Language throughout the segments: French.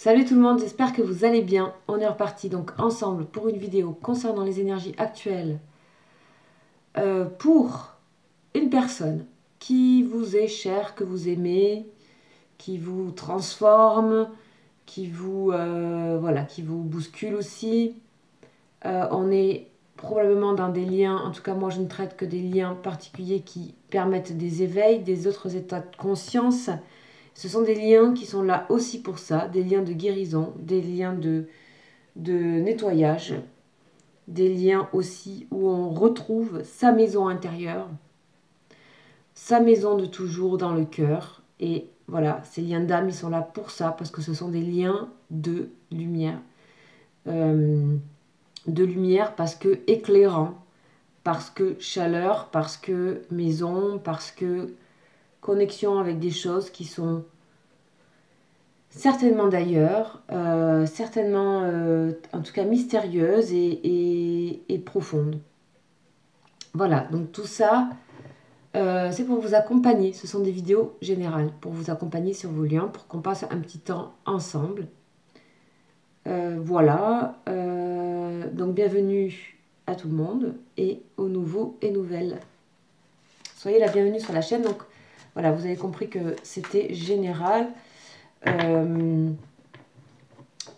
Salut tout le monde, j'espère que vous allez bien. On est reparti donc ensemble pour une vidéo concernant les énergies actuelles pour une personne qui vous est chère, que vous aimez, qui vous transforme, qui vous bouscule aussi. On est probablement dans des liens, en tout cas moi je ne traite que des liens particuliers qui permettent des éveils, des autres états de conscience. Ce sont des liens qui sont là aussi pour ça, des liens de guérison, des liens de nettoyage, des liens aussi où on retrouve sa maison intérieure, sa maison de toujours dans le cœur. Et voilà, ces liens d'âme, ils sont là pour ça, parce que ce sont des liens de lumière. De lumière parce que éclairant, parce que chaleur, parce que maison, parce que connexion avec des choses qui sont certainement d'ailleurs, certainement en tout cas mystérieuse et profonde. Voilà, donc tout ça, c'est pour vous accompagner. Ce sont des vidéos générales pour vous accompagner sur vos liens, pour qu'on passe un petit temps ensemble. Voilà, donc bienvenue à tout le monde et aux nouveaux et nouvelles. Soyez la bienvenue sur la chaîne. Donc voilà, vous avez compris que c'était général.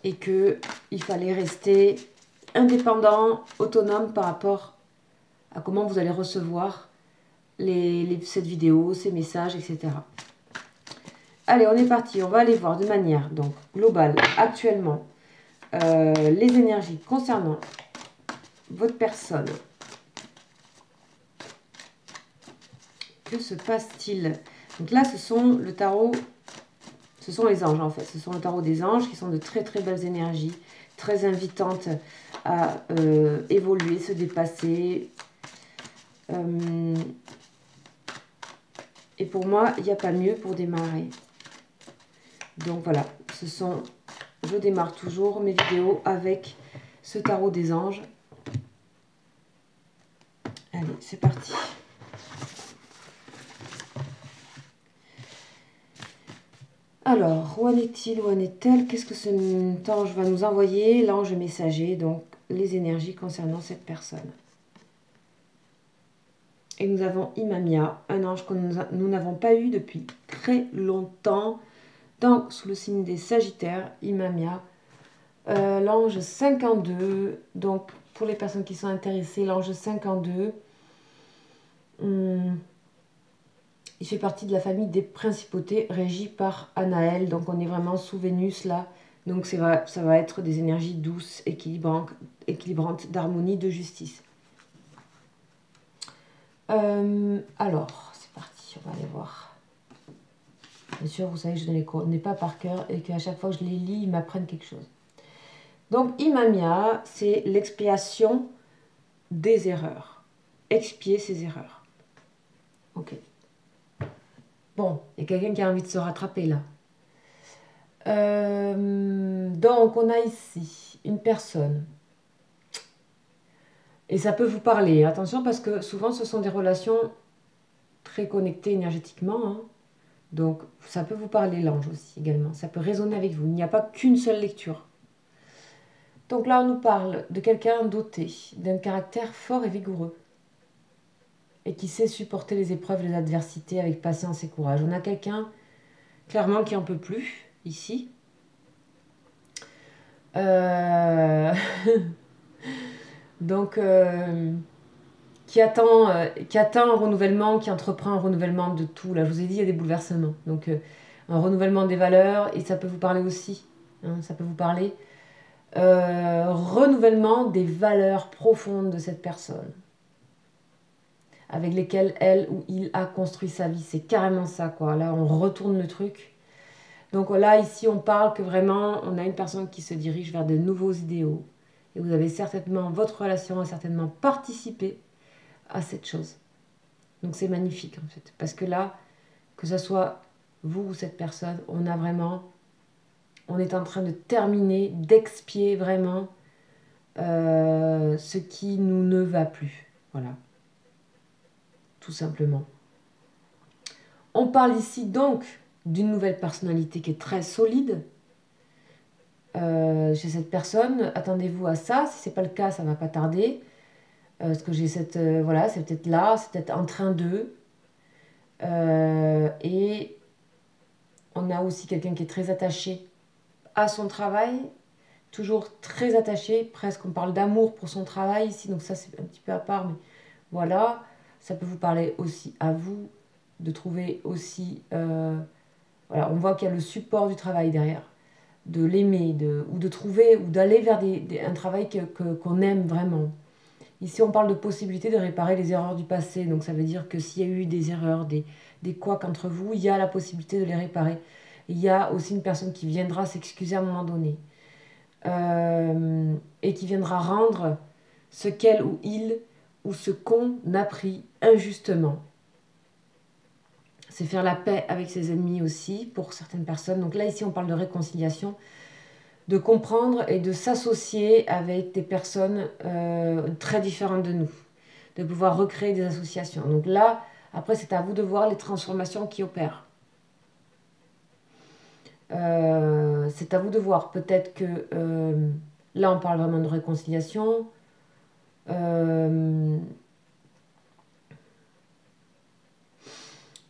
Et qu'il fallait rester indépendant, autonome par rapport à comment vous allez recevoir cette vidéo, ces messages, etc. Allez, on est parti. On va aller voir de manière donc globale, actuellement, les énergies concernant votre personne. Que se passe-t-il? Donc là, ce sont le tarot, ce sont les anges en fait. Ce sont le tarot des anges qui sont de très très belles énergies, très invitantes à évoluer, se dépasser. Et pour moi, il n'y a pas mieux pour démarrer. Donc voilà, je démarre toujours mes vidéos avec ce tarot des anges. Allez, c'est parti. Alors, où en est-il, où en est-elle? Qu'est-ce que cet ange va nous envoyer? L'ange messager, donc les énergies concernant cette personne. Et nous avons Imamia, un ange que nous n'avons pas eu depuis très longtemps. Donc, sous le signe des Sagittaires, Imamia. L'ange 52, donc pour les personnes qui sont intéressées, l'ange 52, il fait partie de la famille des principautés régies par Anaël. Donc on est vraiment sous Vénus là. Donc ça va être des énergies douces, équilibrantes, d'harmonie, de justice. Alors, c'est parti, on va aller voir. Bien sûr, vous savez que je ne les connais pas par cœur et qu'à chaque fois que je les lis, ils m'apprennent quelque chose. Donc, Imamia, c'est l'expiation des erreurs. Expier ses erreurs. Ok. Bon, il y a quelqu'un qui a envie de se rattraper là. Donc, on a ici une personne. Et ça peut vous parler. Attention, parce que souvent, ce sont des relations très connectées énergétiquement. Hein. Donc, ça peut vous parler, l'ange aussi, également. Ça peut résonner avec vous. Il n'y a pas qu'une seule lecture. Donc là, on nous parle de quelqu'un doté d'un caractère fort et vigoureux. Et qui sait supporter les épreuves, les adversités avec patience et courage. On a quelqu'un, clairement, qui en peut plus, ici. Donc, qui attend un renouvellement, qui entreprend un renouvellement de tout. Là, je vous ai dit, il y a des bouleversements. Donc, un renouvellement des valeurs, et ça peut vous parler aussi. Hein, ça peut vous parler. Renouvellement des valeurs profondes de cette personne. Avec lesquelles elle ou il a construit sa vie. C'est carrément ça, quoi. Là, on retourne le truc. Donc là, ici, on parle que vraiment, on a une personne qui se dirige vers de nouveaux idéaux. Et vous avez certainement, votre relation a certainement participé à cette chose. Donc c'est magnifique, en fait. Parce que là, que ce soit vous ou cette personne, on est en train de terminer, d'expier vraiment ce qui nous ne va plus. Voilà. Tout simplement. On parle ici donc d'une nouvelle personnalité qui est très solide, chez cette personne. Attendez-vous à ça. Si ce n'est pas le cas, ça ne va pas tarder. Parce que j'ai cette... voilà, c'est peut-être là, c'est peut-être en train de. Et on a aussi quelqu'un qui est très attaché à son travail. Toujours très attaché. Presque on parle d'amour pour son travail ici. Donc ça, c'est un petit peu à part. Mais voilà. Ça peut vous parler aussi à vous. De trouver aussi... voilà, on voit qu'il y a le support du travail derrière. De l'aimer, ou de trouver, ou d'aller vers un travail qu'on aime vraiment. Ici, on parle de possibilité de réparer les erreurs du passé. Donc, ça veut dire que s'il y a eu des erreurs, des couacs entre vous, il y a la possibilité de les réparer. Il y a aussi une personne qui viendra s'excuser à un moment donné. Et qui viendra rendre ce qu'elle ou il, ou ce qu'on a pris injustement. C'est faire la paix avec ses ennemis aussi, pour certaines personnes. Donc là, ici, on parle de réconciliation, de comprendre et de s'associer avec des personnes très différentes de nous, de pouvoir recréer des associations. Donc là, après, c'est à vous de voir les transformations qui opèrent. C'est à vous de voir. Peut-être que là, on parle vraiment de réconciliation.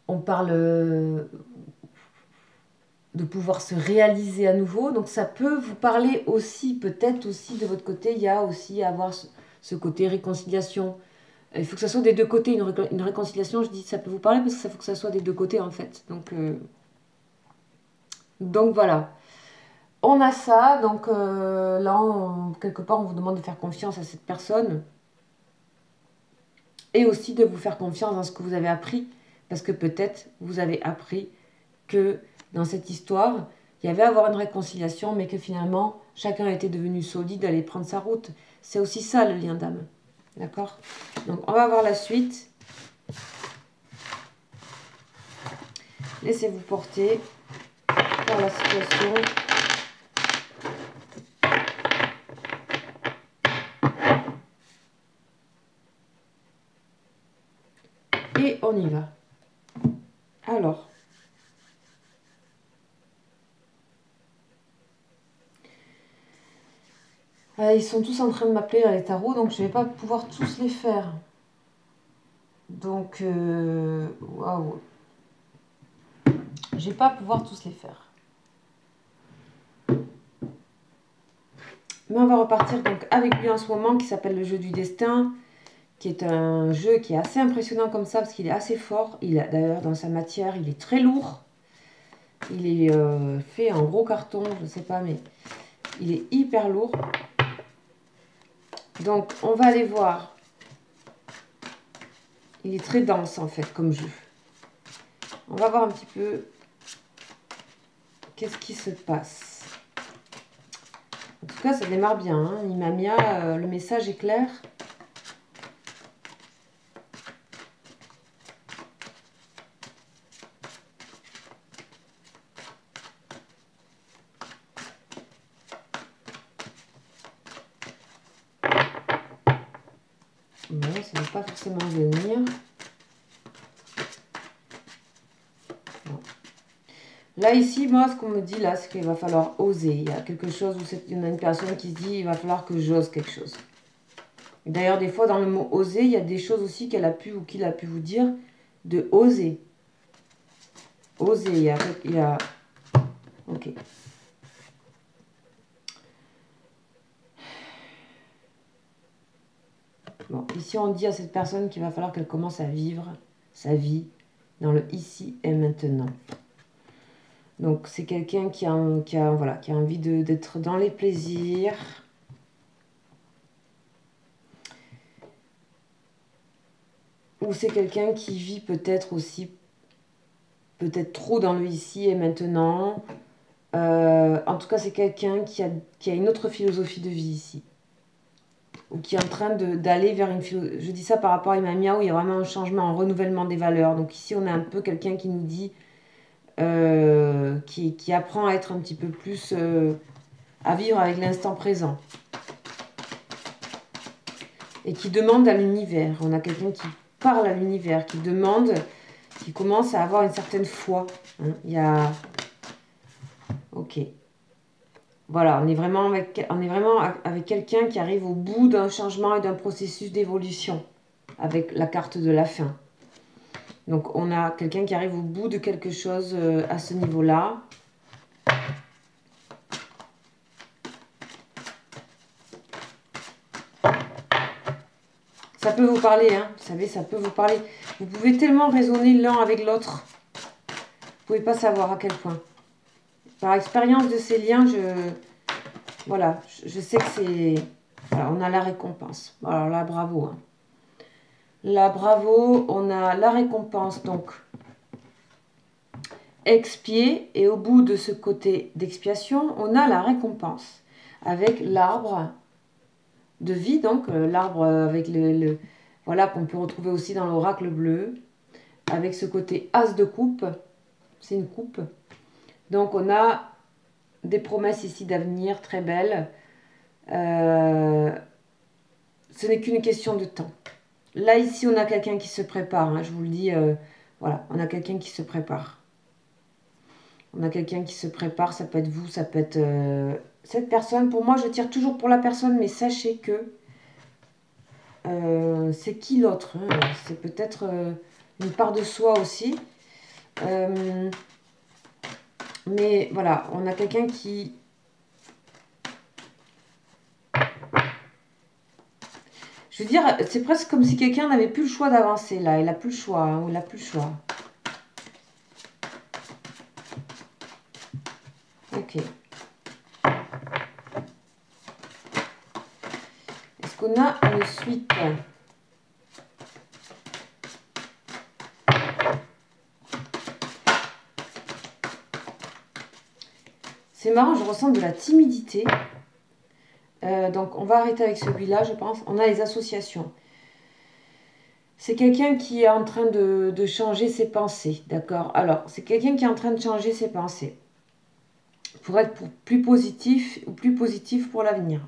On parle de pouvoir se réaliser à nouveau. Donc ça peut vous parler aussi, peut-être aussi de votre côté, il y a aussi à avoir ce côté réconciliation. Il faut que ça soit des deux côtés, une réconciliation, je dis ça peut vous parler parce que ça faut que ça soit des deux côtés en fait. Donc voilà. On a ça, donc là, quelque part, on vous demande de faire confiance à cette personne et aussi de vous faire confiance dans ce que vous avez appris, parce que peut-être vous avez appris que dans cette histoire, il y avait à avoir une réconciliation, mais que finalement, chacun était devenu solide, allait prendre sa route. C'est aussi ça le lien d'âme. D'accord? Donc, on va voir la suite. Laissez-vous porter par la situation. Et on y va. Alors. Ils sont tous en train de m'appeler là, les tarots, donc je ne vais pas pouvoir tous les faire. Donc, waouh. Je vais pas pouvoir tous les faire. Mais on va repartir donc avec lui en ce moment, qui s'appelle le jeu du destin, qui est un jeu qui est assez impressionnant comme ça, parce qu'il est assez fort. Il a d'ailleurs dans sa matière, il est très lourd. Il est fait en gros carton, je ne sais pas, mais il est hyper lourd. Donc, on va aller voir. Il est très dense, en fait, comme jeu. On va voir un petit peu qu'est-ce qui se passe. En tout cas, ça démarre bien. Hein. Imamia, le message est clair. Non, ça ne va pas forcément venir. Non. Là, ici, moi, ce qu'on me dit, là, c'est qu'il va falloir oser. Il y a quelque chose où il y en a une personne qui se dit, il va falloir que j'ose quelque chose. D'ailleurs, des fois, dans le mot oser, il y a des choses aussi qu'elle a pu ou qu'il a pu vous dire de oser. Oser, il y a... Ok. Bon, ici, on dit à cette personne qu'il va falloir qu'elle commence à vivre sa vie dans le ici et maintenant. Donc, c'est quelqu'un qui a envie d'être dans les plaisirs. Ou c'est quelqu'un qui vit peut-être aussi, peut-être trop dans le ici et maintenant. En tout cas, c'est quelqu'un qui a une autre philosophie de vie ici. Ou qui est en train d'aller vers une philosophie. Je dis ça par rapport à Imamia, où il y a vraiment un changement, un renouvellement des valeurs. Donc ici, on a un peu quelqu'un qui nous dit, qui apprend à être un petit peu plus, à vivre avec l'instant présent. Et qui demande à l'univers. On a quelqu'un qui parle à l'univers, qui demande, qui commence à avoir une certaine foi. Hein. Il y a... Ok. Voilà, on est vraiment avec quelqu'un qui arrive au bout d'un changement et d'un processus d'évolution, avec la carte de la fin. Donc on a quelqu'un qui arrive au bout de quelque chose à ce niveau-là. Ça peut vous parler, hein, vous savez, ça peut vous parler. Vous pouvez tellement raisonner l'un avec l'autre. Vous pouvez pas savoir à quel point. Par expérience de ces liens, voilà, je sais que c'est... Voilà, on a la récompense. Alors là, bravo. Hein. Là, bravo, on a la récompense, donc expier. Et au bout de ce côté d'expiation, on a la récompense. Avec l'arbre de vie, donc l'arbre avec voilà, qu'on peut retrouver aussi dans l'oracle bleu. Avec ce côté as de coupe. C'est une coupe. Donc on a des promesses ici d'avenir très belles. Ce n'est qu'une question de temps. Là, ici, on a quelqu'un qui se prépare. Hein, je vous le dis, voilà, on a quelqu'un qui se prépare. On a quelqu'un qui se prépare, ça peut être vous, ça peut être cette personne. Pour moi, je tire toujours pour la personne, mais sachez que c'est qui l'autre hein. C'est peut-être une part de soi aussi. Mais voilà, on a quelqu'un qui... Je veux dire, c'est presque comme si quelqu'un n'avait plus le choix d'avancer là. Il n'a plus le choix, hein, il n'a plus le choix. Ok. Est-ce qu'on a une suite? C'est marrant, je ressens de la timidité. Donc, on va arrêter avec celui-là, je pense. On a les associations. C'est quelqu'un qui est en train de changer ses pensées, d'accord? Alors, c'est quelqu'un qui est en train de changer ses pensées pour être plus positif ou plus positif pour l'avenir.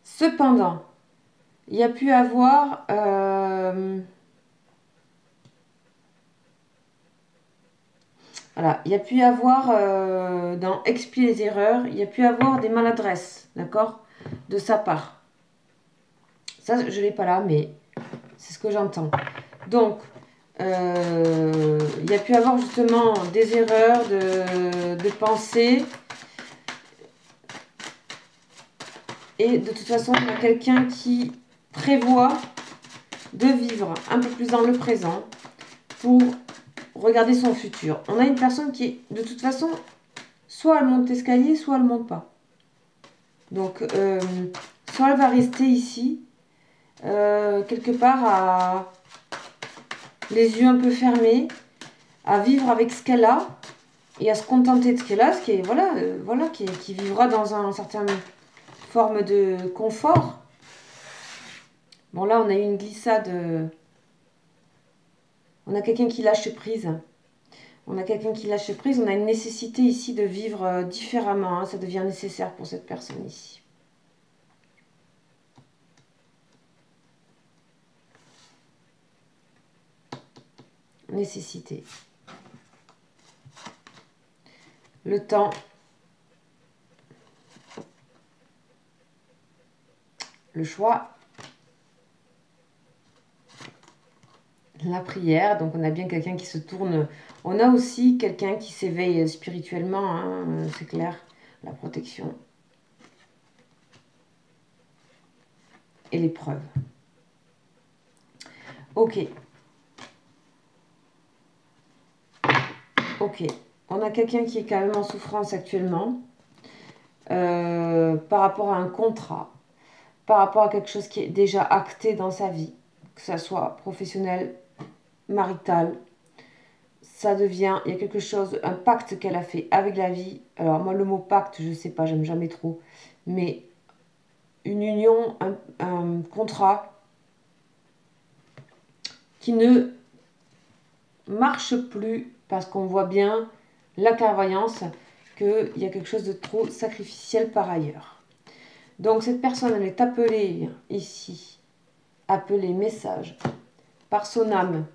Cependant, il y a pu avoir... voilà, il y a pu avoir, dans expier les erreurs, il y a pu avoir des maladresses, d'accord? De sa part. Ça, je ne l'ai pas là, mais c'est ce que j'entends. Donc, il y a pu avoir justement des erreurs de pensée. Et de toute façon, il y a quelqu'un qui prévoit de vivre un peu plus dans le présent pour regarder son futur. On a une personne qui est, de toute façon, soit elle monte l'escalier, soit elle ne monte pas. Donc, soit elle va rester ici, quelque part, les yeux un peu fermés, à vivre avec ce qu'elle a et à se contenter de ce qu'elle a, ce qui est, voilà, qui vivra dans un certain forme de confort. Bon, là, on a eu une glissade. On a quelqu'un qui lâche prise. On a quelqu'un qui lâche prise. On a une nécessité ici de vivre différemment. Hein. Ça devient nécessaire pour cette personne ici. Nécessité. Le temps. Le choix. La prière. Donc, on a bien quelqu'un qui se tourne. On a aussi quelqu'un qui s'éveille spirituellement. Hein, c'est clair. La protection. Et l'épreuve. Ok. Ok. On a quelqu'un qui est quand même en souffrance actuellement. Par rapport à un contrat. Par rapport à quelque chose qui est déjà acté dans sa vie. Que ça soit professionnel, marital. Ça devient, il y a quelque chose, un pacte qu'elle a fait avec la vie. Alors moi le mot pacte, je sais pas, j'aime jamais trop. Mais une union, un contrat qui ne marche plus parce qu'on voit bien la clairvoyance qu'il y a quelque chose de trop sacrificiel par ailleurs. Donc cette personne, elle est appelée ici, appelée message, par son âme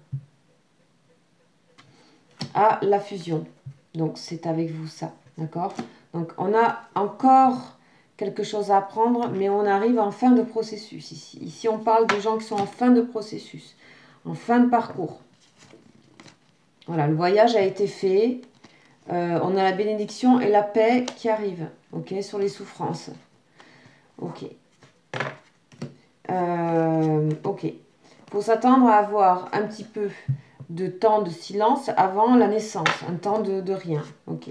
à la fusion. Donc, c'est avec vous ça, d'accord? Donc, on a encore quelque chose à apprendre, mais on arrive en fin de processus ici. Ici, on parle de gens qui sont en fin de processus, en fin de parcours. Voilà, le voyage a été fait. On a la bénédiction et la paix qui arrivent, ok, sur les souffrances. Ok. Ok. Il faut s'attendre à avoir un petit peu de temps de silence avant la naissance, un temps de rien. Ok.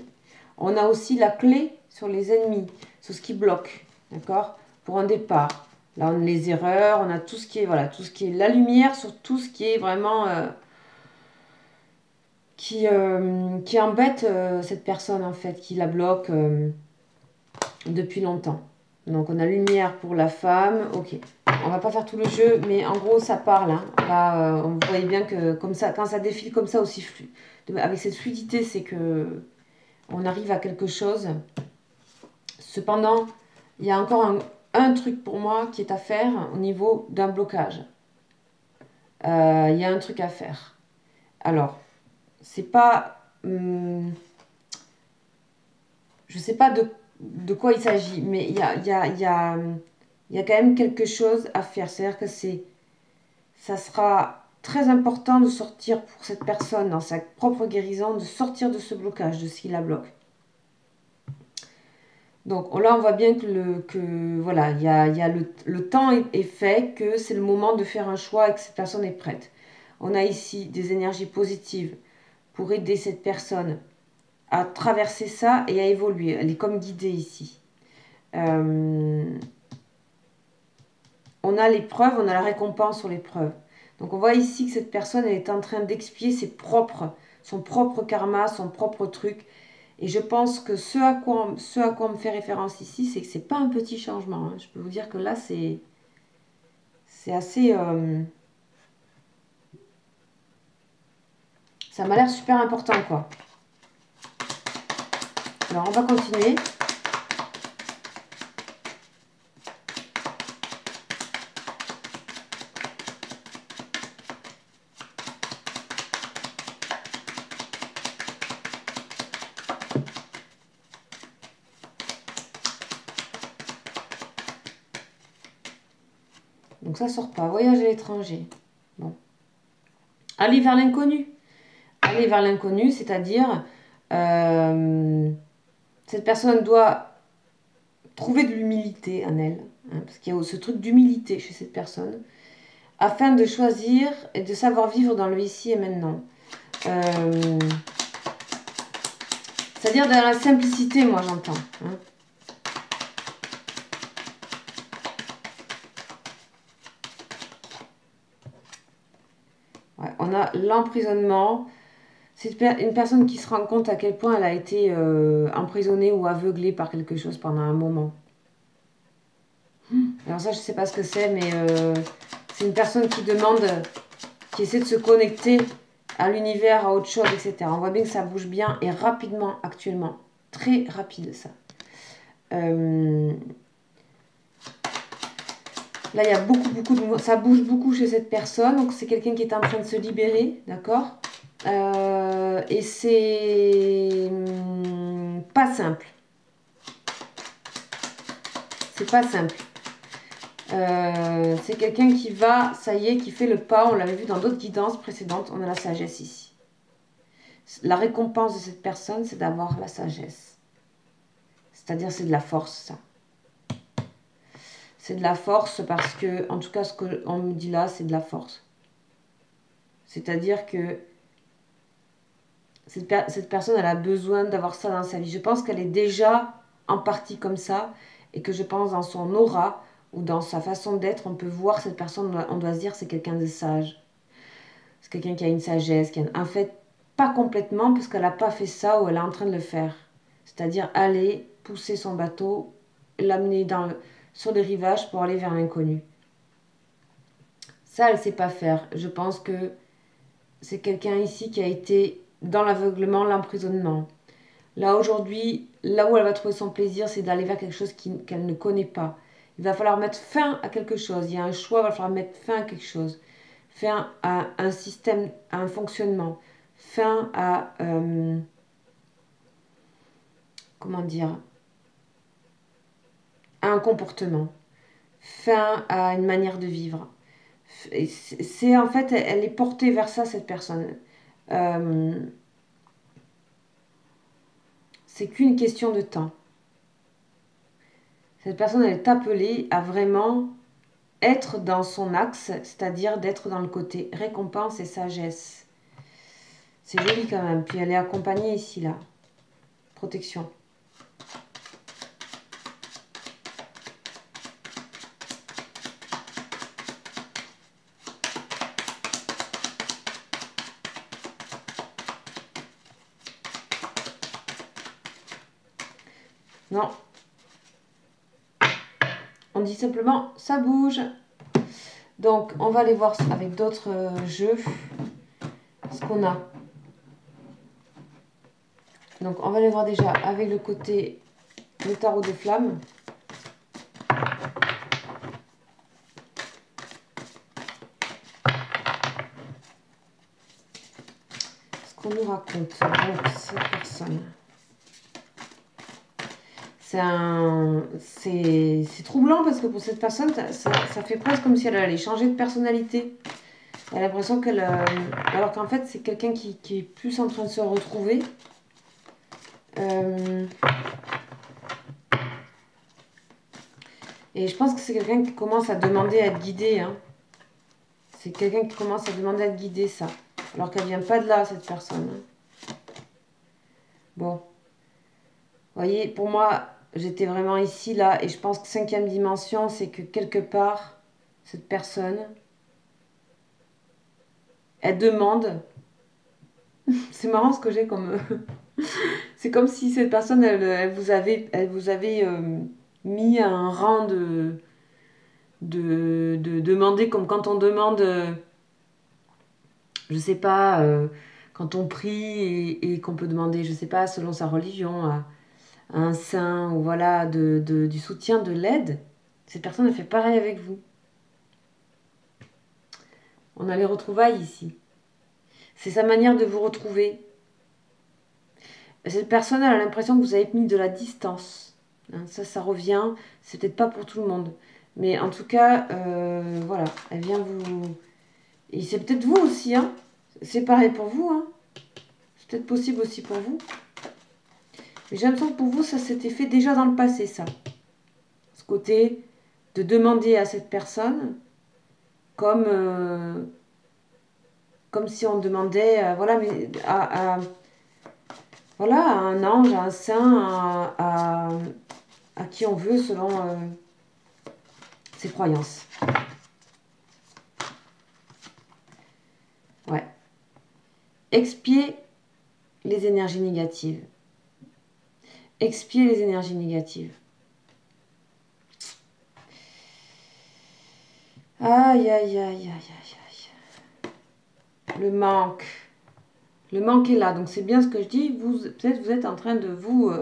On a aussi la clé sur les ennemis, sur ce qui bloque, d'accord, pour un départ. Là, on a les erreurs, on a tout ce qui est, voilà, tout ce qui est la lumière sur tout ce qui est vraiment qui embête cette personne en fait, qui la bloque depuis longtemps. Donc on a lumière pour la femme, ok. On va pas faire tout le jeu, mais en gros ça parle. Hein. Là, on voyait bien que comme ça, quand ça défile comme ça aussi, avec cette fluidité, c'est que on arrive à quelque chose. Cependant, il y a encore un truc pour moi qui est à faire au niveau d'un blocage. Il y a un truc à faire. Alors, c'est pas... je sais pas de quoi il s'agit, mais il y a quand même quelque chose à faire. C'est-à-dire que ça sera très important de sortir pour cette personne, dans sa propre guérison, de sortir de ce blocage, de ce qui la bloque. Donc là, on voit bien que voilà, il y a le temps est fait, que c'est le moment de faire un choix et que cette personne est prête. On a ici des énergies positives pour aider cette personne à traverser ça et à évoluer. Elle est comme guidée ici. On a l'épreuve, on a la récompense sur l'épreuve. Donc on voit ici que cette personne elle est en train d'expier son propre karma, son propre truc. Et je pense que ce à quoi on me fait référence ici, c'est que c'est pas un petit changement. Hein. Je peux vous dire que là, c'est assez... ça m'a l'air super important, quoi. Alors, on va continuer. Donc, ça sort pas. Voyage à l'étranger. Bon. Aller vers l'inconnu. Aller vers l'inconnu, c'est-à-dire... cette personne doit trouver de l'humilité en elle. Hein, parce qu'il y a ce truc d'humilité chez cette personne. Afin de choisir et de savoir vivre dans le ici et maintenant. C'est-à-dire dans la simplicité, moi j'entends. Hein. Ouais, on a l'emprisonnement. C'est une personne qui se rend compte à quel point elle a été emprisonnée ou aveuglée par quelque chose pendant un moment. Alors ça, je ne sais pas ce que c'est, mais c'est une personne qui demande, qui essaie de se connecter à l'univers, à autre chose, etc. On voit bien que ça bouge bien et rapidement actuellement. Très rapide, ça. Là, il y a beaucoup de... Ça bouge beaucoup chez cette personne. Donc, c'est quelqu'un qui est en train de se libérer, d'accord et c'est pas simple. C'est pas simple. C'est quelqu'un qui va, ça y est, qui fait le pas. On l'avait vu dans d'autres guidances précédentes. On a la sagesse ici. La récompense de cette personne, c'est d'avoir la sagesse. C'est-à-dire, c'est de la force, ça. C'est de la force parce que, en tout cas, ce qu'on me dit là, c'est de la force. C'est-à-dire que cette personne, elle a besoin d'avoir ça dans sa vie. Je pense qu'elle est déjà en partie comme ça et que je pense dans son aura ou dans sa façon d'être, on peut voir cette personne, on doit se dire c'est quelqu'un de sage. C'est quelqu'un qui a une sagesse. En fait, pas complètement parce qu'elle n'a pas fait ça ou elle est en train de le faire. C'est-à-dire aller pousser son bateau, l'amener sur les rivages pour aller vers l'inconnu. Ça, elle ne sait pas faire. Je pense que c'est quelqu'un ici qui a été dans l'aveuglement, l'emprisonnement. Là, aujourd'hui, là où elle va trouver son plaisir, c'est d'aller vers quelque chose qu'elle ne connaît pas. Il va falloir mettre fin à quelque chose. Il y a un choix, il va falloir mettre fin à quelque chose. Fin à un système, à un fonctionnement. Fin à comment dire, à un comportement, fin à une manière de vivre. C'est en fait, elle est portée vers ça, cette personne. C'est qu'une question de temps. Cette personne, elle est appelée à vraiment être dans son axe, c'est-à-dire d'être dans le côté récompense et sagesse. C'est joli quand même. Puis elle est accompagnée ici, là. Protection. Non. On dit simplement, ça bouge. Donc, on va aller voir avec d'autres jeux ce qu'on a. Donc, on va aller voir déjà avec le côté le tarot des flammes. Ce qu'on nous raconte, donc, cette personne. C'est troublant parce que pour cette personne, ça fait presque comme si elle allait changer de personnalité. Elle a l'impression qu'elle... alors qu'en fait, c'est quelqu'un qui est plus en train de se retrouver. Et je pense que c'est quelqu'un qui commence à demander à être guidé. Hein. C'est quelqu'un qui commence à demander à être guidé, ça. Alors qu'elle vient pas de là, cette personne. Hein. Bon. Vous voyez, pour moi, j'étais vraiment ici, là. Et je pense que 5e dimension, c'est que quelque part, cette personne, elle demande... c'est marrant ce que j'ai comme... c'est comme si cette personne, elle vous avait mis un rang de demander, comme quand on demande, je sais pas, quand on prie et qu'on peut demander, je sais pas, selon sa religion, à un saint, ou voilà, du soutien, de l'aide. Cette personne, elle fait pareil avec vous. On a les retrouvailles ici. C'est sa manière de vous retrouver. Cette personne, elle a l'impression que vous avez mis de la distance. Hein, ça revient. C'est peut-être pas pour tout le monde. Mais en tout cas, voilà, elle vient vous... Et c'est peut-être vous aussi, hein. C'est pareil pour vous, hein. C'est peut-être possible aussi pour vous. Mais j'ai l'impression que pour vous, ça s'était fait déjà dans le passé, ça. Ce côté de demander à cette personne, comme si on demandait, voilà, mais voilà, à un ange, à un saint, à qui on veut selon ses croyances. Ouais. Expier les énergies négatives. Expier les énergies négatives. Aïe, aïe, aïe, aïe, aïe, aïe. Le manque. Le manque est là. Donc c'est bien ce que je dis. Peut-être vous êtes en train de vous...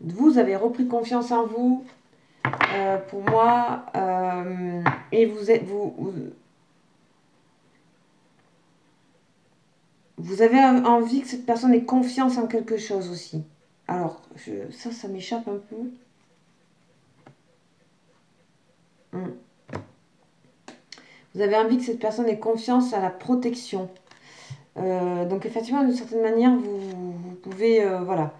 vous avez repris confiance en vous. Pour moi. Et vous êtes... Vous avez envie que cette personne ait confiance en quelque chose aussi. Alors, ça m'échappe un peu. Vous avez envie que cette personne ait confiance à la protection. Donc, effectivement, d'une certaine manière, vous pouvez, voilà.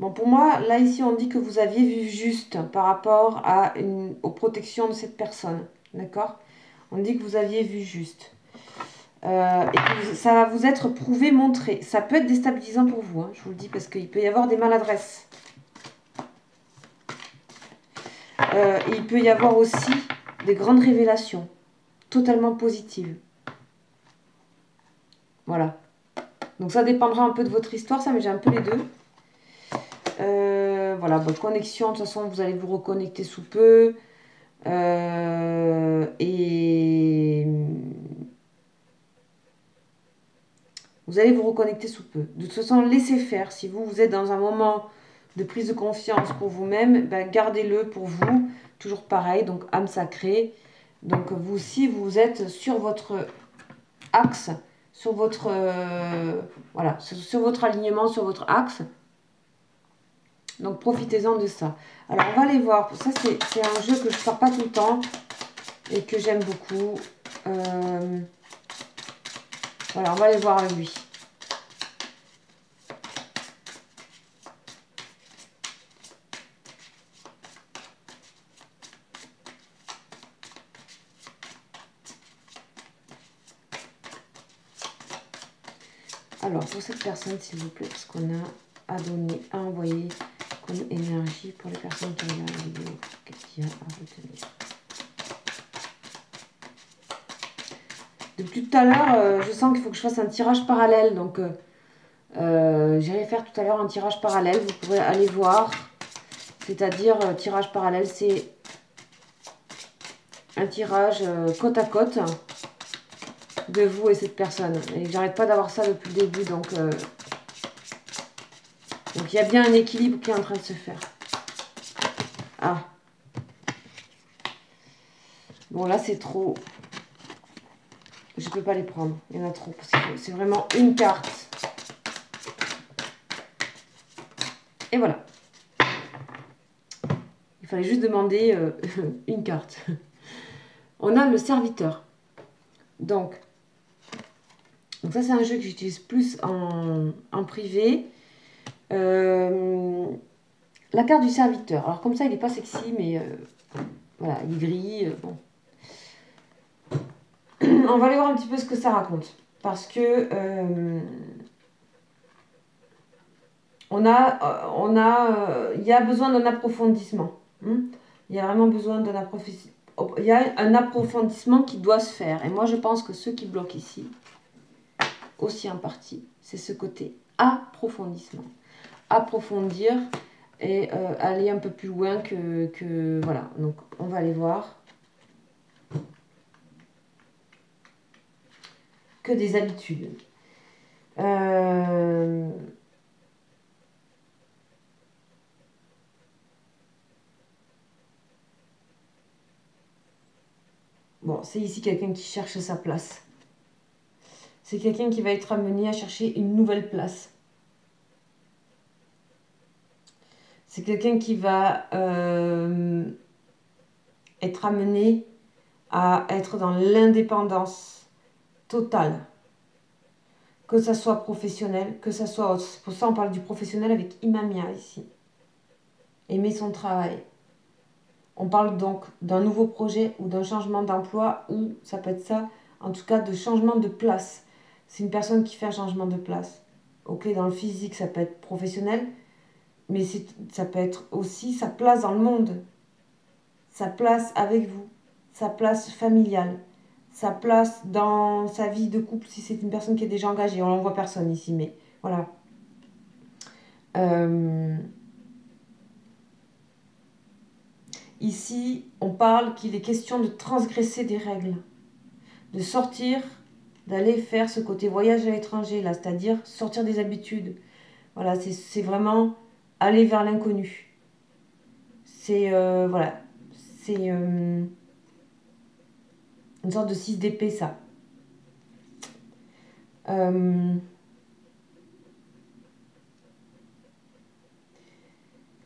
Bon, pour moi, là, ici, on dit que vous aviez vu juste par rapport aux protections de cette personne. D'accord? On dit que vous aviez vu juste. Et que ça va vous être prouvé, montré. Ça peut être déstabilisant pour vous, hein, je vous le dis, parce qu'il peut y avoir des maladresses. Et il peut y avoir aussi des grandes révélations, totalement positives. Voilà. Donc ça dépendra un peu de votre histoire, ça, mais j'ai un peu les deux. Voilà, bonne connexion, de toute façon, vous allez vous reconnecter sous peu. Et vous allez vous reconnecter sous peu. De toute façon, laissez faire. Si vous êtes dans un moment de prise de confiance pour vous-même, ben, gardez-le pour vous. Toujours pareil, donc âme sacrée. Donc vous aussi, vous êtes sur votre axe, sur votre, voilà, sur votre alignement, sur votre axe. Donc profitez-en de ça. Alors on va aller voir. Ça c'est un jeu que je ne sors pas tout le temps et que j'aime beaucoup. Voilà, on va aller voir lui. Alors pour cette personne, s'il vous plaît, parce qu'on a à donner, à envoyer comme énergie pour les personnes qui regardent la vidéo. Qu'est-ce qu'il y a à retenir? Depuis tout à l'heure, je sens qu'il faut que je fasse un tirage parallèle. Donc, j'irai faire tout à l'heure un tirage parallèle. Vous pourrez aller voir. C'est-à-dire, tirage parallèle, c'est un tirage côte à côte de vous et cette personne. Et j'arrête pas d'avoir ça depuis le début. Donc, il y a bien un équilibre qui est en train de se faire. Ah. Bon, là, c'est trop. Je ne peux pas les prendre. Il y en a trop. Parce que c'est vraiment une carte. Et voilà. Il fallait juste demander une carte. On a le serviteur. Donc ça, c'est un jeu que j'utilise plus en privé. La carte du serviteur. Alors comme ça, il n'est pas sexy, mais voilà, il est gris. Bon. On va aller voir un petit peu ce que ça raconte. Parce que il y a besoin d'un approfondissement. Il y a vraiment besoin d'un approfondissement. Il y a un approfondissement qui doit se faire. Et moi, je pense que ce qui bloque ici, aussi en partie, c'est ce côté approfondissement. Approfondir et aller un peu plus loin que... Voilà, donc on va aller voir. Que des habitudes. Bon, c'est ici quelqu'un qui cherche sa place. C'est quelqu'un qui va être amené à chercher une nouvelle place. C'est quelqu'un qui va être amené à être dans l'indépendance totale. Que ça soit professionnel, que ça soit... Pour ça, on parle du professionnel avec Imamia ici. Aimer son travail. On parle donc d'un nouveau projet ou d'un changement d'emploi ou ça peut être ça, en tout cas de changement de place. C'est une personne qui fait un changement de place. Ok, dans le physique, ça peut être professionnel, mais ça peut être aussi sa place dans le monde, sa place avec vous, sa place familiale, sa place dans sa vie de couple si c'est une personne qui est déjà engagée. On n'en voit personne ici, mais voilà. Ici, on parle qu'il est question de transgresser des règles, de sortir, d'aller faire ce côté voyage à l'étranger, là, c'est-à-dire sortir des habitudes. Voilà, c'est vraiment aller vers l'inconnu. C'est, voilà, c'est une sorte de 6 d'épée, ça.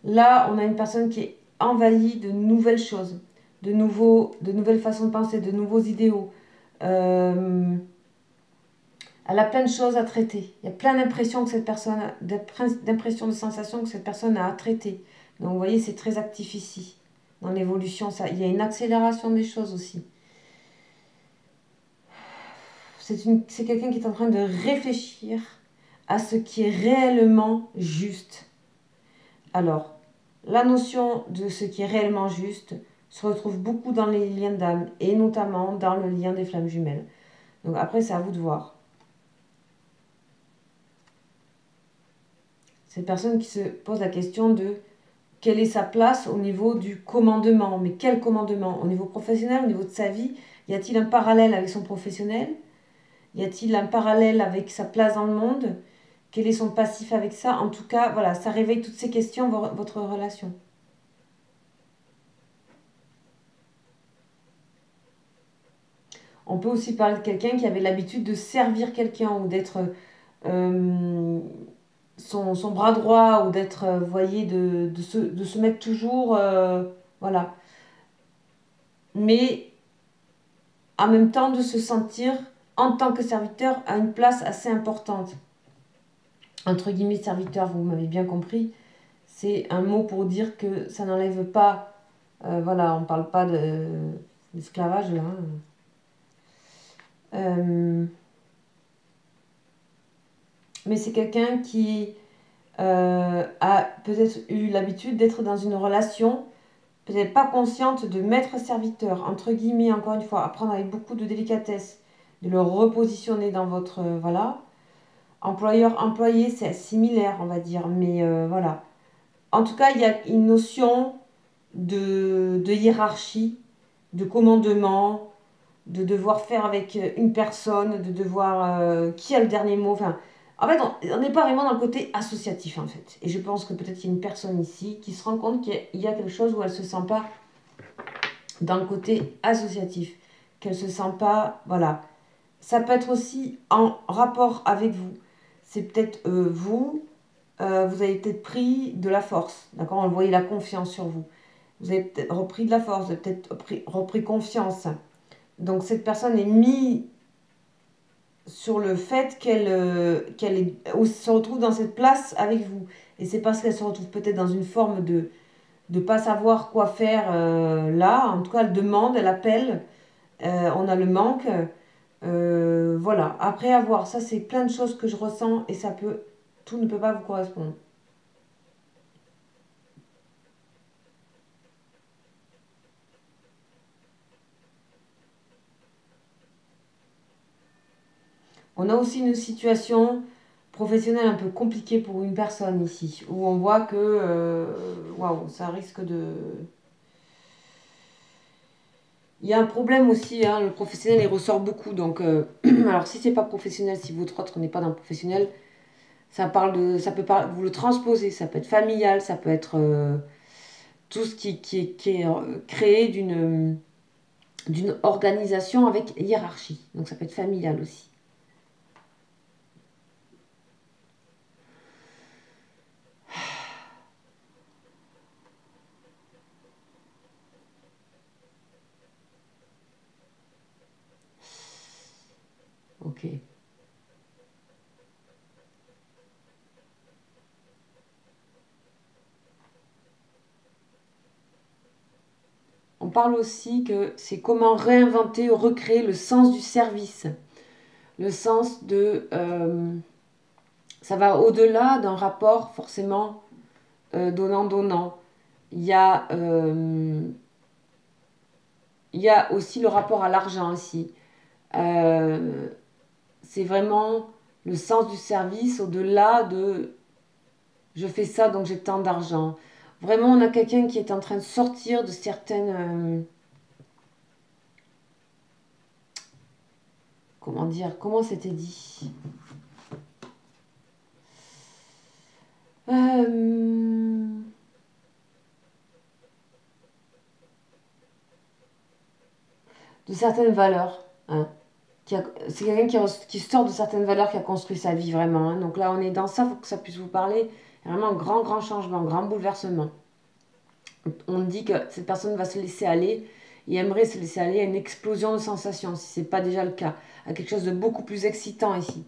Là, on a une personne qui est envahie de nouvelles choses, de nouvelles façons de penser, de nouveaux idéaux. Elle a plein de choses à traiter. Il y a plein d'impressions que cette personne, d'impressions, de sensations que cette personne a à traiter. Donc, vous voyez, c'est très actif ici, dans l'évolution. Il y a une accélération des choses aussi. C'est quelqu'un qui est en train de réfléchir à ce qui est réellement juste. Alors, la notion de ce qui est réellement juste se retrouve beaucoup dans les liens d'âme et notamment dans le lien des flammes jumelles. Donc après, c'est à vous de voir. Cette personne qui se pose la question de quelle est sa place au niveau du commandement. Mais quel commandement? Au niveau professionnel, au niveau de sa vie, y a-t-il un parallèle avec son professionnel? Y a-t-il un parallèle avec sa place dans le monde? Quel est son passif avec ça? En tout cas, voilà, ça réveille toutes ces questions, votre relation. On peut aussi parler de quelqu'un qui avait l'habitude de servir quelqu'un ou d'être son bras droit ou d'être, vous voyez, de se mettre toujours, voilà. Mais en même temps de se sentir, en tant que serviteur, à une place assez importante. Entre guillemets, serviteur, vous m'avez bien compris, c'est un mot pour dire que ça n'enlève pas, voilà, on ne parle pas d'esclavage là. Mais c'est quelqu'un qui a peut-être eu l'habitude d'être dans une relation, peut-être pas consciente de maître-serviteur, entre guillemets, encore une fois, apprendre avec beaucoup de délicatesse, de le repositionner dans votre, voilà. Employeur-employé, c'est similaire, on va dire, mais voilà. En tout cas, il y a une notion de hiérarchie, de commandement, de devoir faire avec une personne, de devoir qui a le dernier mot. Enfin, en fait, on n'est pas vraiment dans le côté associatif, en fait. Et je pense que peut-être qu'il y a une personne ici qui se rend compte qu'il y a quelque chose où elle ne se sent pas dans le côté associatif, qu'elle ne se sent pas, voilà. Ça peut être aussi en rapport avec vous. C'est peut-être vous avez peut-être pris de la force, d'accord? On voyait la confiance sur vous. Vous avez peut-être repris de la force, vous avez peut-être repris confiance. Donc cette personne est mise sur le fait qu'elle se retrouve dans cette place avec vous. Et c'est parce qu'elle se retrouve peut-être dans une forme de ne pas savoir quoi faire là. En tout cas, elle demande, elle appelle, on a le manque. Voilà. Après avoir, ça c'est plein de choses que je ressens et tout ne peut pas vous correspondre. On a aussi une situation professionnelle un peu compliquée pour une personne ici, où on voit que, waouh, ça risque de... Il y a un problème aussi, hein, le professionnel il ressort beaucoup, donc alors si c'est pas professionnel, si votre autre n'est pas dans le professionnel, ça peut vous le transposer, ça peut être familial, ça peut être tout ce qui est créé d'une organisation avec hiérarchie, donc ça peut être familial aussi. Ok. On parle aussi que c'est comment réinventer, recréer le sens du service. Le sens de... ça va au-delà d'un rapport forcément donnant-donnant. Il y a, il y a aussi le rapport à l'argent aussi. Euh, c'est vraiment le sens du service au-delà de je fais ça donc j'ai tant d'argent. Vraiment, on a quelqu'un qui est en train de sortir de certaines... comment dire? Comment c'était dit? Euh, de certaines valeurs. Hein. C'est quelqu'un qui sort de certaines valeurs, qui a construit sa vie vraiment. Hein. Donc là, on est dans ça, il faut que ça puisse vous parler. Il y a vraiment un grand, grand changement, un grand bouleversement. On dit que cette personne va se laisser aller et aimerait se laisser aller à une explosion de sensations, si ce n'est pas déjà le cas, à quelque chose de beaucoup plus excitant ici.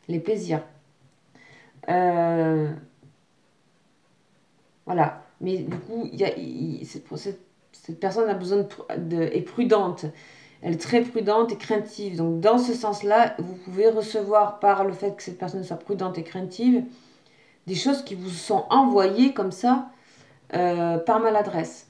Les plaisirs. Euh, voilà. Mais du coup, cette personne a besoin est prudente. Elle est très prudente et craintive. Donc, dans ce sens-là, vous pouvez recevoir par le fait que cette personne soit prudente et craintive des choses qui vous sont envoyées comme ça par maladresse.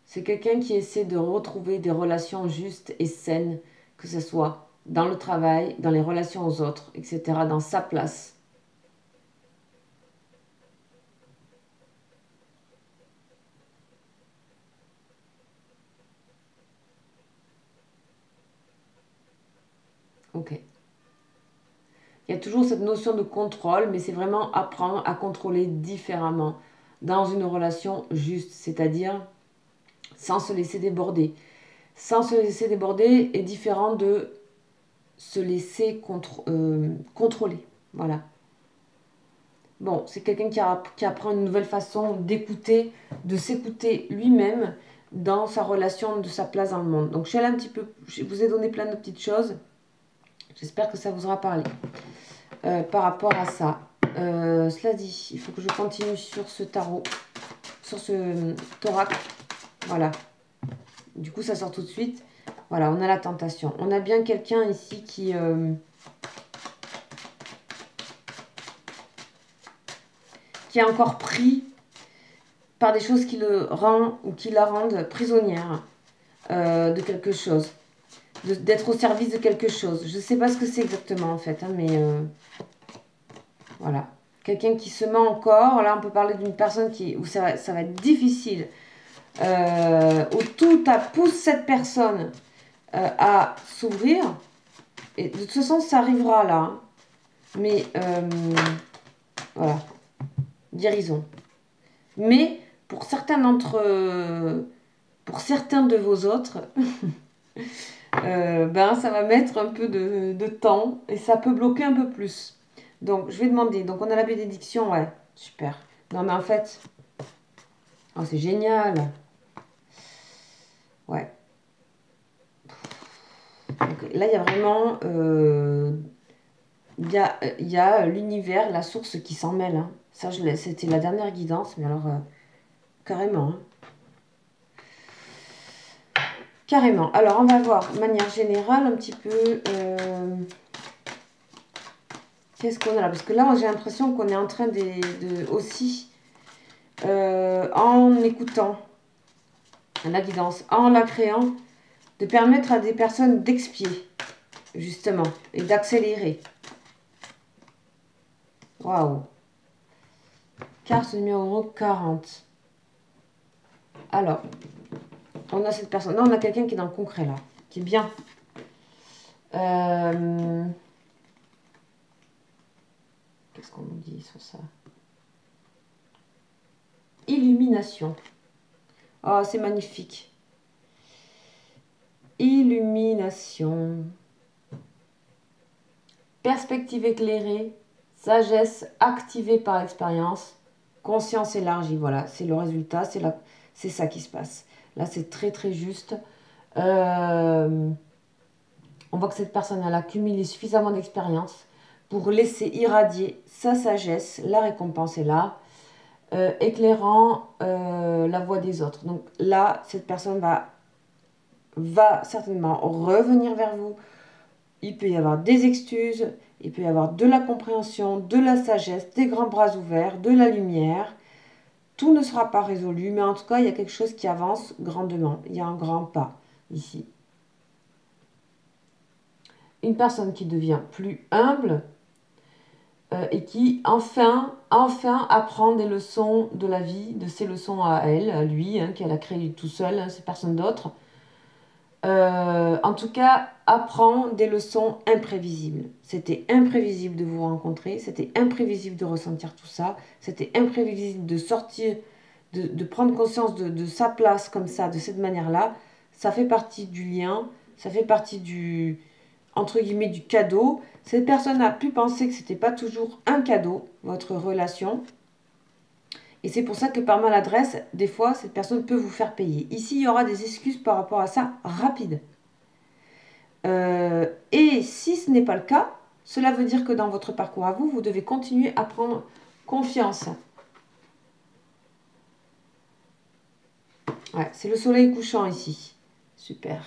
C'est quelqu'un qui essaie de retrouver des relations justes et saines, que ce soit dans le travail, dans les relations aux autres, etc., dans sa place. Ok. Il y a toujours cette notion de contrôle, mais c'est vraiment apprendre à contrôler différemment dans une relation juste, c'est-à-dire sans se laisser déborder. Sans se laisser déborder est différent de se laisser contrôler. Voilà. Bon, c'est quelqu'un qui apprend une nouvelle façon d'écouter, de s'écouter lui-même dans sa relation, de sa place dans le monde. Donc, je suis allée un petit peu, je vous ai donné plein de petites choses. J'espère que ça vous aura parlé par rapport à ça. Cela dit, il faut que je continue sur ce tarot, sur ce thorax. Voilà. Du coup, ça sort tout de suite. Voilà, on a la tentation. On a bien quelqu'un ici qui est encore pris par des choses qui le rend ou qui la rendent prisonnière de quelque chose. D'être au service de quelque chose. Je ne sais pas ce que c'est exactement en fait, hein, mais voilà. Quelqu'un qui se met encore. Là, on peut parler d'une personne où ça va être difficile. Où tout pousse cette personne à s'ouvrir. Et de toute façon, ça arrivera là. Hein. Mais voilà. Guérison. Mais pour certains pour certains de vos autres, ça va mettre un peu de temps et ça peut bloquer un peu plus. Donc, je vais demander. Donc, on a la bénédiction, ouais, super. Non, mais en fait, oh, c'est génial. Ouais. Donc, là, il y a vraiment, il y a l'univers, la source qui s'en mêle. Hein. Ça, c'était la dernière guidance, mais alors, carrément. Hein. Carrément. Alors, on va voir de manière générale un petit peu... qu'est-ce qu'on a là? Parce que là, j'ai l'impression qu'on est en train de aussi, en écoutant la guidance, en la créant, de permettre à des personnes d'expier, justement, et d'accélérer. Waouh! Carte numéro 40. Alors, on a cette personne. Là, on a quelqu'un qui est dans le concret, là, qui est bien. Qu'est-ce qu'on nous dit sur ça? Illumination. Oh, c'est magnifique. Illumination. Perspective éclairée. Sagesse activée par l'expérience. Conscience élargie. Voilà, c'est le résultat. C'est ça qui se passe. Là, c'est très, très juste. On voit que cette personne, elle a accumulé suffisamment d'expérience pour laisser irradier sa sagesse. La récompense est là. Éclairant la voix des autres. Donc là, cette personne va certainement revenir vers vous. Il peut y avoir des excuses, il peut y avoir de la compréhension, de la sagesse, des grands bras ouverts, de la lumière. Tout ne sera pas résolu, mais en tout cas, il y a quelque chose qui avance grandement. Il y a un grand pas ici. Une personne qui devient plus humble et qui enfin apprend des leçons de la vie, de ses leçons à elle, à lui, hein, qu'elle a créé tout seul, hein, c'est personne d'autre. En tout cas, apprend des leçons imprévisibles. C'était imprévisible de vous rencontrer, c'était imprévisible de ressentir tout ça, c'était imprévisible de sortir, de prendre conscience de sa place comme ça, de cette manière-là. Ça fait partie du lien, ça fait partie du, entre guillemets, du cadeau. Cette personne a pu penser que c'était pas toujours un cadeau, votre relation. Et c'est pour ça que par maladresse, des fois, cette personne peut vous faire payer. Ici, il y aura des excuses par rapport à ça, rapides. Et si ce n'est pas le cas, cela veut dire que dans votre parcours à vous, vous devez continuer à prendre confiance. Ouais, c'est le soleil couchant ici. Super.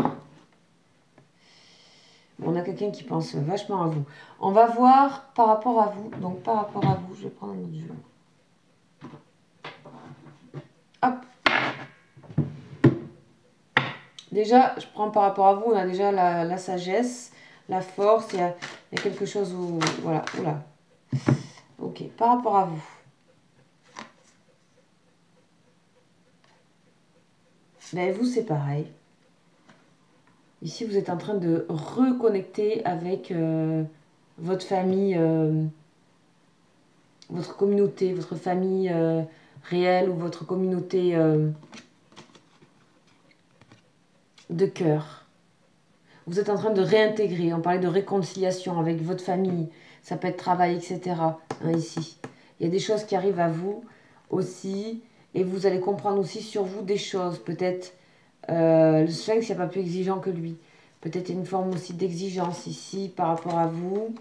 On a quelqu'un qui pense vachement à vous. On va voir par rapport à vous. Donc par rapport à vous, je vais prendre un autre jeu. Hop. Déjà, je prends par rapport à vous, on a déjà la sagesse, la force, il y a quelque chose où... Voilà, oula. Ok, par rapport à vous. Ben, vous, c'est pareil. Ici, vous êtes en train de reconnecter avec votre famille, votre communauté, votre famille réelle ou votre communauté de cœur. Vous êtes en train de réintégrer, on parlait de réconciliation avec votre famille, ça peut être travail, etc. Hein, ici. Il y a des choses qui arrivent à vous aussi, et vous allez comprendre aussi sur vous des choses. Peut-être le sphinx, il n'y a pas plus exigeant que lui. Peut-être une forme aussi d'exigence ici par rapport à vous.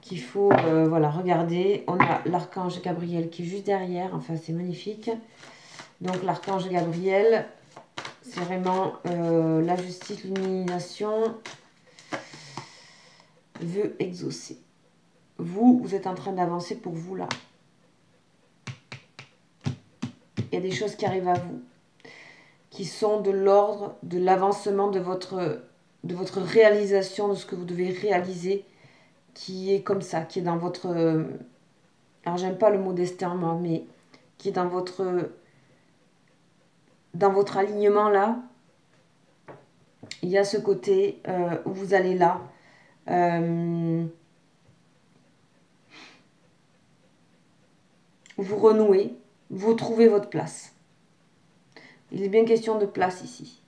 Qu'il faut voilà, regarder. On a l'archange Gabriel qui est juste derrière. Enfin, c'est magnifique. Donc, l'archange Gabriel, c'est vraiment la justice, l'illumination, veut exaucer. Vous, vous êtes en train d'avancer pour vous, là. Il y a des choses qui arrivent à vous, qui sont de l'ordre de l'avancement de votre réalisation, de ce que vous devez réaliser, qui est comme ça, qui est dans votre... alors, j'aime pas le mot destin, moi, mais qui est dans votre alignement, là. Il y a ce côté où vous allez là. Vous renouez, vous trouvez votre place. Il est bien question de place ici.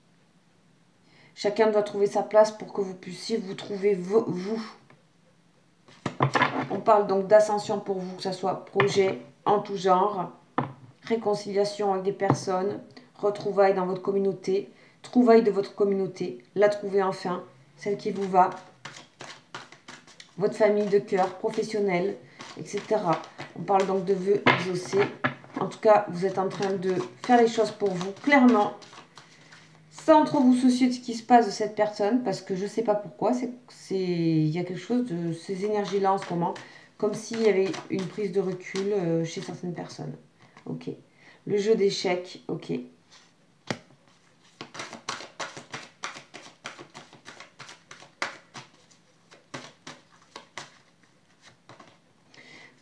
Chacun doit trouver sa place pour que vous puissiez vous trouver vous. On parle donc d'ascension pour vous, que ce soit projet en tout genre, réconciliation avec des personnes, retrouvailles dans votre communauté, trouvailles de votre communauté, la trouver enfin, celle qui vous va, votre famille de cœur, professionnelle, etc. On parle donc de vœux exaucés. En tout cas, vous êtes en train de faire les choses pour vous, clairement, sans trop vous soucier de ce qui se passe de cette personne, parce que je ne sais pas pourquoi, il y a quelque chose de ces énergies-là en ce moment, comme s'il y avait une prise de recul chez certaines personnes. Ok. Le jeu d'échecs, ok.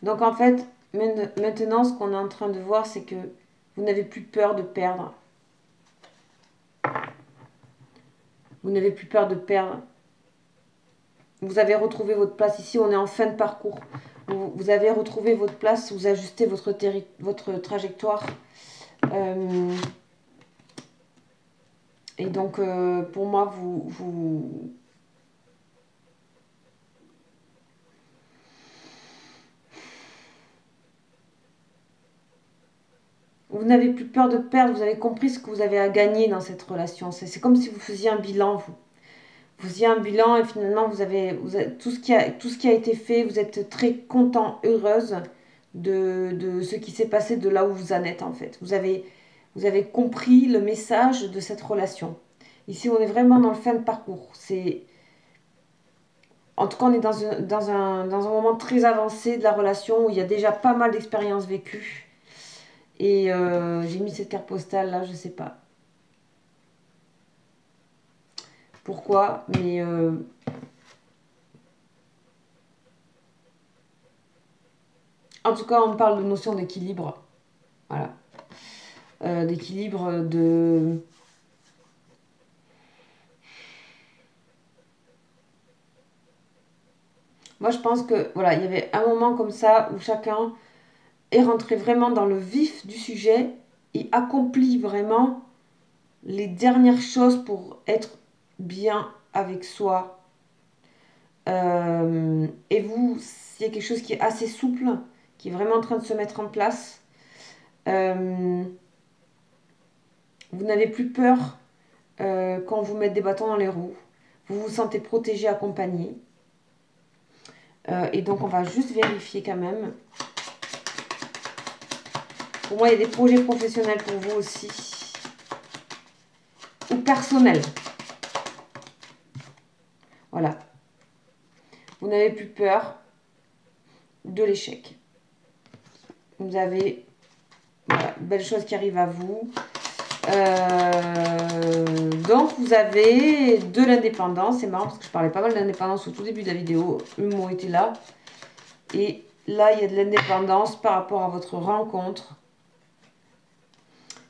Donc en fait, maintenant, ce qu'on est en train de voir, c'est que vous n'avez plus peur de perdre. Vous n'avez plus peur de perdre. Vous avez retrouvé votre place ici, on est en fin de parcours. Vous avez retrouvé votre place, vous ajustez votre trajectoire. Et donc, pour moi, vous n'avez plus peur de perdre, vous avez compris ce que vous avez à gagner dans cette relation. C'est comme si vous faisiez un bilan, vous. Vous faisiez un bilan et finalement, vous avez tout ce qui a été fait, vous êtes très content, heureuse de ce qui s'est passé, de là où vous en êtes en fait. Vous avez compris le message de cette relation. Ici, on est vraiment dans le fin de parcours. En tout cas, on est dans un moment très avancé de la relation où il y a déjà pas mal d'expériences vécues. Et j'ai mis cette carte postale là, je sais pas pourquoi, mais en tout cas, on parle de notion d'équilibre. Voilà. D'équilibre, de... Moi, je pense que, voilà, il y avait un moment comme ça où chacun est rentré vraiment dans le vif du sujet et accomplit vraiment les dernières choses pour être bien avec soi. Et vous, il y a quelque chose qui est assez souple, qui est vraiment en train de se mettre en place. Vous n'avez plus peur quand vous mettez des bâtons dans les roues. Vous vous sentez protégé, accompagné. Et donc, on va juste vérifier quand même. Pour moi, il y a des projets professionnels pour vous aussi. Ou personnels. Voilà. Vous n'avez plus peur de l'échec. Vous avez voilà, de belles choses qui arrivent à vous. Donc, vous avez de l'indépendance. C'est marrant parce que je parlais pas mal d'indépendance au tout début de la vidéo. Le mot était là. Et là, il y a de l'indépendance par rapport à votre rencontre.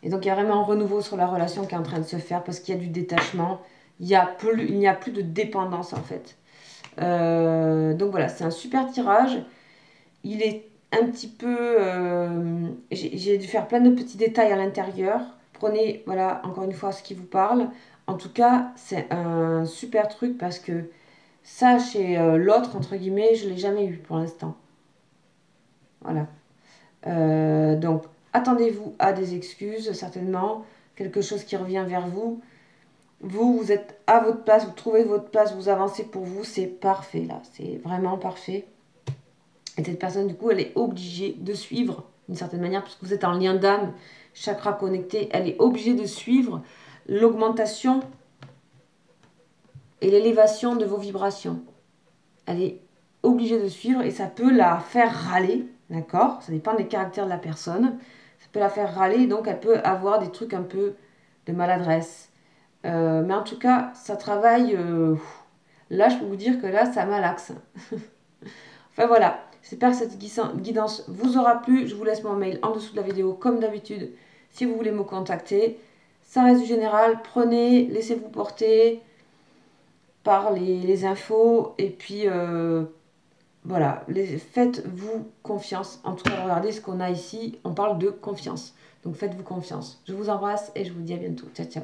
Et donc, il y a vraiment un renouveau sur la relation qui est en train de se faire parce qu'il y a du détachement. Il n'y a plus de dépendance, en fait. Donc, voilà, c'est un super tirage. Il est un petit peu... j'ai dû faire plein de petits détails à l'intérieur. Prenez, voilà, encore une fois, ce qui vous parle. En tout cas, c'est un super truc parce que ça, chez l'autre, entre guillemets, je ne l'ai jamais eu pour l'instant. Voilà. Donc, attendez-vous à des excuses, certainement. Quelque chose qui revient vers vous. Vous êtes à votre place, vous trouvez votre place, vous avancez pour vous. C'est parfait, là. C'est vraiment parfait. Et cette personne, du coup, elle est obligée de suivre, d'une certaine manière, parce que vous êtes en lien d'âme, chakra connecté. Elle est obligée de suivre l'augmentation et l'élévation de vos vibrations. Elle est obligée de suivre et ça peut la faire râler, d'accord? Ça dépend des caractères de la personne. Ça peut la faire râler, donc elle peut avoir des trucs un peu de maladresse. Mais en tout cas, ça travaille... là, je peux vous dire que là, ça malaxe. Enfin voilà, j'espère que cette guidance vous aura plu. Je vous laisse mon mail en dessous de la vidéo, comme d'habitude, si vous voulez me contacter. Ça reste du général, prenez, laissez-vous porter par les infos et puis voilà, faites-vous confiance. En tout cas, regardez ce qu'on a ici, on parle de confiance. Donc faites-vous confiance. Je vous embrasse et je vous dis à bientôt. Ciao, ciao.